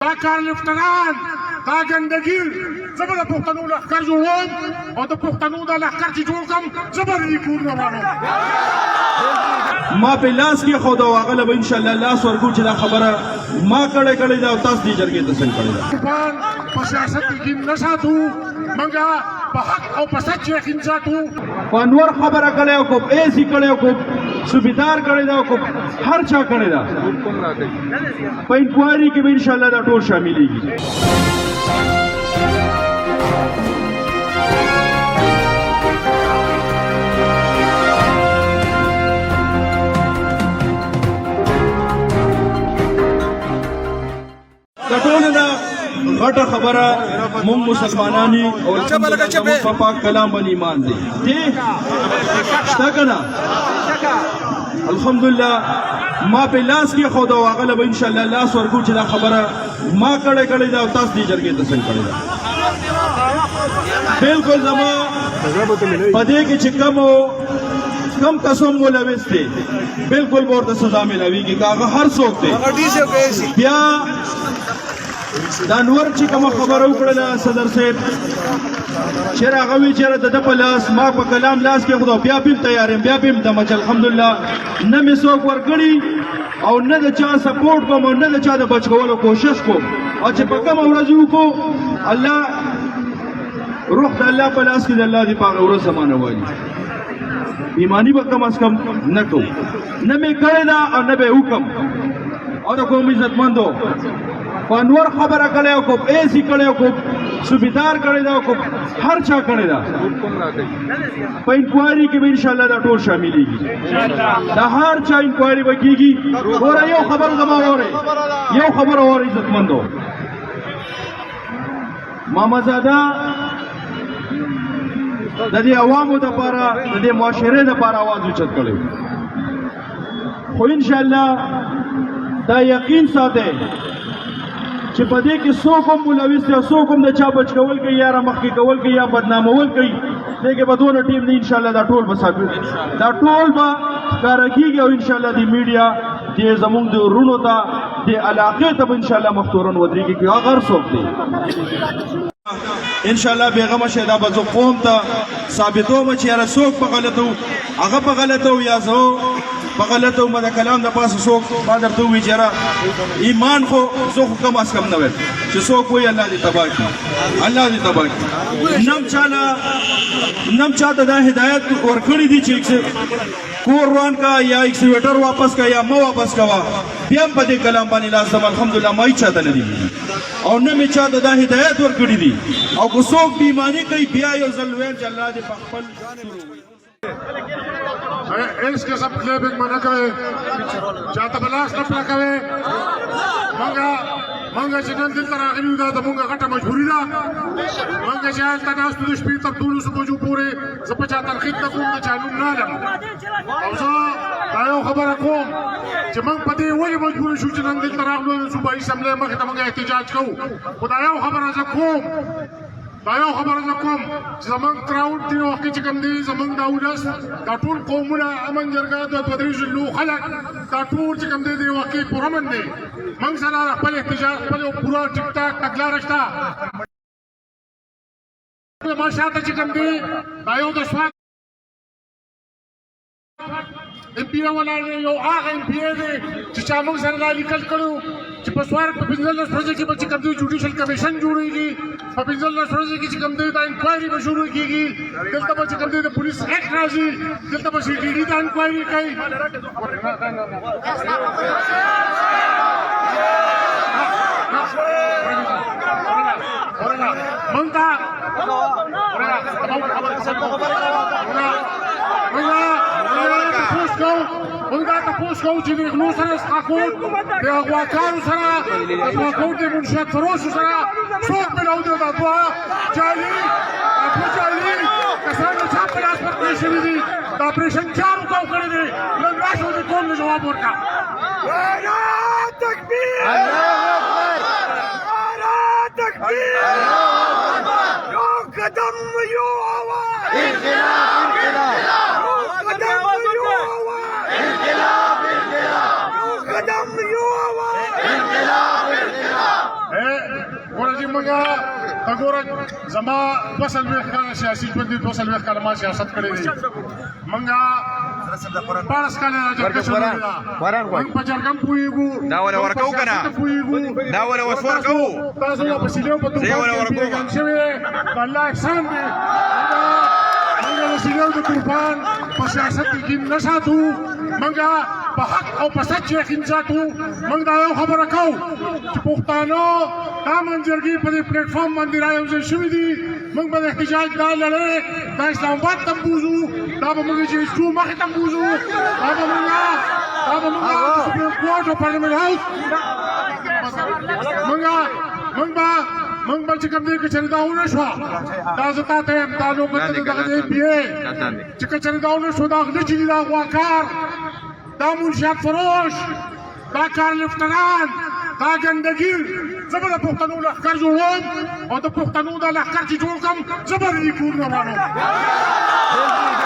دا کار لفتران دا ګندګي زه به د پښتنو لښکر جوړوم او د پښتنو دا لښکر چې جوړ کړم زه به دې کور روانوم. ما په لاس کې خو دا واغله به انشاءالله لاس ورکو چې دا خبره ما کړې دا او تاسو دې جرګې ته څنګه کړې ده. په سیاست کې نه ساتو منګه په حق او په سچ یقین ساتو. په انور خبره کړې او کو ایسی کړې او کو سوبیدار کړې دا او کو هر چا کړې دا په انکوایري کې به انشاءالله دا ټول شاملېږي. ټولو دا غټه خبره موږ مسلمانانی او په پاک کلام باندې ایمان دی شته که نه الحمدلله ما په لاس کې خو دا واغله به انشاءالله لاس ورکو چې دا خبره ما کړې دا او تاسو دې جرګې ته څنګه کړې ده. بالکل زما په دې کې چې کم قسم ملوث دی بالکل به ورته سزا ملاویږي که هغه هر څوک دی. بیا دا نور چې کومه خبره وکړله صدر صاحب چې هغه وی چې د ده په لاس ما په کلام لاس کې خدا بیا بیم تیار یم بیا بیم دمه چې الحمدلله نه مې څوک ورکړي او نه د چا سپورټ کوم او نه د چا د بچ کولو کوشش کوم او چې په کومه ورځ وکړو الله روح د الله په لاس کې د الله دې په هغه ورځ زمانه وایي ایمانی به کم از کم نه کوو نه مې کړې ده او نه به یې وکړم او د قوم عزتمندو په انور خبره کړې او کو ایسی کړې او کو سوبیدار کړې ده او کو هر چا کړې ده په انکوایري کې به انشاءالله دا ټول شاملېږي. دا هر چا انکوایري به کېږي. ګوره یو خبر زما واورئ یو خبره واورئ عزتمندو مامزاده د دې عوامو دپاره د دې معاشرې دپاره اواز اوچت کړی خو انشاءالله دا یقین ساتئ چې په دې کې څوک هم ملوث دی او څوک هم د چا بچ کول کوي یا رامخکې کول کوي یا بدنامول کوي دې کې به دونه ټیم دی انشاءالله دا ټول به دا ټول به ښکاره کېږي او انشاءالله د میډیا دې زموږ د ورونو ته دې علاقې ته به انشاءالله مفتورن ودرېږي که هغه هر څوک دی انشاءالله بیغمه شه دا به زه قوم ته ثابتوم چې یاره څوک په غلطه و هغه په غلطه و یا زه په غلطه و ما د کلام د پاسه څوک ما درته ووایي چې یاره ایمان خو زه خو کم از کم نه وایم چې څوک وایي الله دې تباه کړي الله دې تباه کړي. نم چاته دا هدایت ورکړي دي چې کور روان کا یا ایکسیویټر واپس کا یا مه واپس کوه بیا هم په دې کلام باندې لاس دم الحمدلله ما هیڅ چاته نه دي او نه مې چاته دا هدایت ورکړي دي او که څوک بې ایماني کوي بیا یو ځل ویل چې الله دې په خپل اس के सब क्लेबिंग मना करे चाहता बलास न पला करे मंगा चिनन दिल तरह आखिरी उदा तो मंगा कटा मजबूरी दा मंगा चाहल तनास तो दुश्मनी तब दूल्स को जो पूरे ज़पचा तरखीद तकूम न चालूम ना लम अवज़ा दायो खबर अकोम जमंग पते वही मजबूरी शु चिनन दिल तरह आखिरी सुबाई समले मखता मंगा एहतिजाज को खुदायो खबर अज़कोम दायो खबर زکوم زمنګ کراوډ دی وخت چې کوم دی زمنګ دا ولس دا ټول قومونه امن جرګه د بدرېج لو خلک دا ټول چې کوم دی د وخت پرمن دی موږ سره خپل احتجاج خپل پورا ټیک ټاک تګلا رښتا ما شاته چې کوم دی دا یو د سواد امپیرا ولا یو هغه امپیرا دی چې چا موږ سره لیکل کړو چې په سوار په 15 ورځې کې به چې کوم دی جوډیشل کمیشن جوړیږي په 15 ورځې کې چې کوم دی دا انکوایري به شروع کیږي دلته به چې کوم دی د پولیس اکټ راځي دلته به سی ډي ډي دا انکوایري کوي موږ دا تاسو کوو چې د غلو سره اسقاقوت د غواکانو سره د غواکانو د منشات فروشو سره څوک ملاو دی دا دوا جالي کسانو چې په لاس پر پرې شوي دي دا اپریشن چارو کو کړی دی نن راشو د قوم له جواب ورکړه نعره تکبیر نعره تکبیر یو قدم یو آواز انقلاب قدم یو آواز انقلاب قدم یو آواز انقلاب منګه وګوره زما 2 کاله سیاسي ژوند دي 2 کاله ما سیاست کړی دی منګه 12 کاله راځي موږ په جرګم پوېږو دا ولا ورکو کنه دا ولا ورکو تاسو په سیلو په توګه شوی الله احسان دی منګه سیلو د قربان په سیاست کې نشاتو منګه په حق او په سچ یقین ساتو موږ دا یو خبره کوو چې پښتانه دا منځرګي په دې پلیټ فارم باندې راوځي شوې دي موږ به احتجاج دا لري دا اسلام آباد ته بوزو دا به موږ چې څو مخې ته بوزو دا به موږ سپریم کورټ او پارلیمنت هاوس موږ به چې کوم دی که چېرې دا ونه شوه دا زه تا ته یم دا نوبت د دغه دی پی ای چې که چېرې دا ونه شوه دا غله چې دي دا غواکار دا منشیات فروش دا کارلفتران دا ګندګیر زه به د پښتنو لښکر جوړوم او د پښتنو دا لښکر چې جوړ کړم زه به د دې کورونه ورانوم